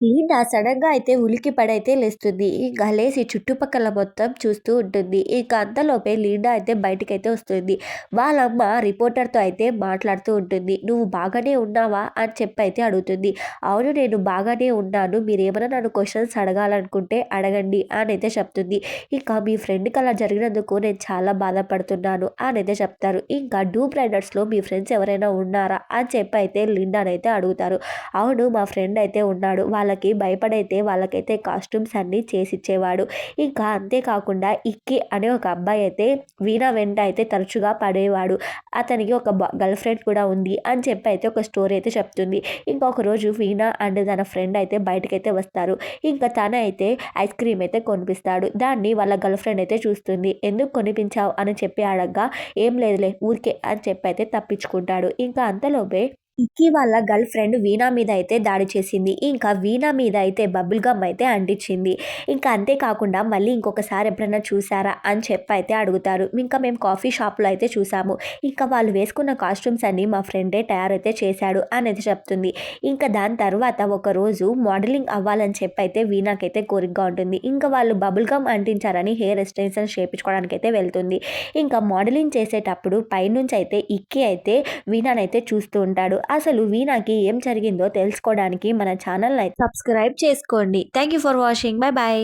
లీనా సడన్‌గా అయితే ఉలిక్కిపడైతే లేస్తుంది. ఇంక లేసి చుట్టుపక్కల మొత్తం చూస్తూ ఉంటుంది. ఇక అంతలోపే లీనా అయితే బయటికైతే వస్తుంది. వాళ్ళమ్మ రిపోర్టర్‌తో అయితే మాట్లాడుతూ ఉంటుంది. "నువ్వు బాగానే ఉన్నావా?" అని చెప్పైతే అడుగుతుంది. "అవును నేను బాగానే ఉన్నాను. మీరేమైనా నన్ను క్వెషన్స్ అడగాలనుకుంటే అడగండి" అనైతే చెప్తుంది. "ఇంకా మీ ఫ్రెండ్‌కి అలా జరిగినందుకు నేను చాలా బాధపడుతున్నాను" అనైతే చెప్తారు. ఇంకా డూప్ రైడర్స్‌లో మీ ఫ్రెండ్స్ ఎవరైనా ఉన్నారా? అని చెప్పైతే లిండానైతే అడుగుతారు. అవును. మా ఫ్రెండ్ అయితే ఉన్నాడు. వాళ్ళకి భయపడైతే వాళ్ళకైతే కాస్ట్యూమ్స్ అన్నీ చేసిచ్చేవాడు. ఇంకా అంతే కాకుండా ఇక్కి అనే ఒక అబ్బాయి అయితే వీణ వెంట అయితే తరచుగా పడేవాడు. అతనికి ఒక గర్ల్ ఫ్రెండ్ కూడా ఉంది అని చెప్పి అయితే ఒక స్టోరీ అయితే చెప్తుంది. ఇంకొకరోజు వీణ అండ్ తన ఫ్రెండ్ అయితే బయటకైతే వస్తారు. ఇంకా తనైతే ఐస్ క్రీమ్ అయితే కొనిపిస్తాడు. దాన్ని వాళ్ళ గర్ల్ ఫ్రెండ్ అయితే చూస్తుంది. ఎందుకు కొనిపించావు అని చెప్పి అడగ్గా ఏం లేదులే ఊరికే అని చెప్పి అయితే తప్పించుకుంటాడు. ఇంకా అంతలోపే ఇక్కీ వాళ్ళ గర్ల్ ఫ్రెండ్ వీణా మీద అయితే దాడి చేసింది. ఇంకా వీణా మీద అయితే బబుల్ గమ్ అయితే అంటించింది. ఇంకా అంతే కాకుండా మళ్ళీ ఇంకొకసారి ఎప్పుడైనా చూసారా అని చెప్పి అయితే అడుగుతారు. ఇంకా మేము కాఫీ షాప్‌లో అయితే చూసాము. ఇంకా వాళ్ళు వేసుకున్న కాస్ట్యూమ్స్ అన్నీ మా ఫ్రెండే తయారైతే చేశాడు అనేది చెప్తుంది. ఇంకా దాని తర్వాత ఒకరోజు మోడలింగ్ అవ్వాలని చెప్పి అయితే వీణాకైతే కోరికగా ఉంటుంది. ఇంకా వాళ్ళు బబుల్ గమ్ అంటించారని హెయిర్ ఎక్స్టెన్షన్స్ చేపించుకోవడానికైతే వెళ్తుంది. ఇంకా మోడలింగ్ చేసేటప్పుడు పైనుంచి అయితే ఇక్కీ అయితే వీణానైతే చూస్తూ ఉంటాడు. అసలు వీణాకి ఏం జరిగిందో తెలుసుకోవడానికి మన ఛానల్‌ని అయితే సబ్స్క్రైబ్ చేసుకోండి. Thank you for watching. By by.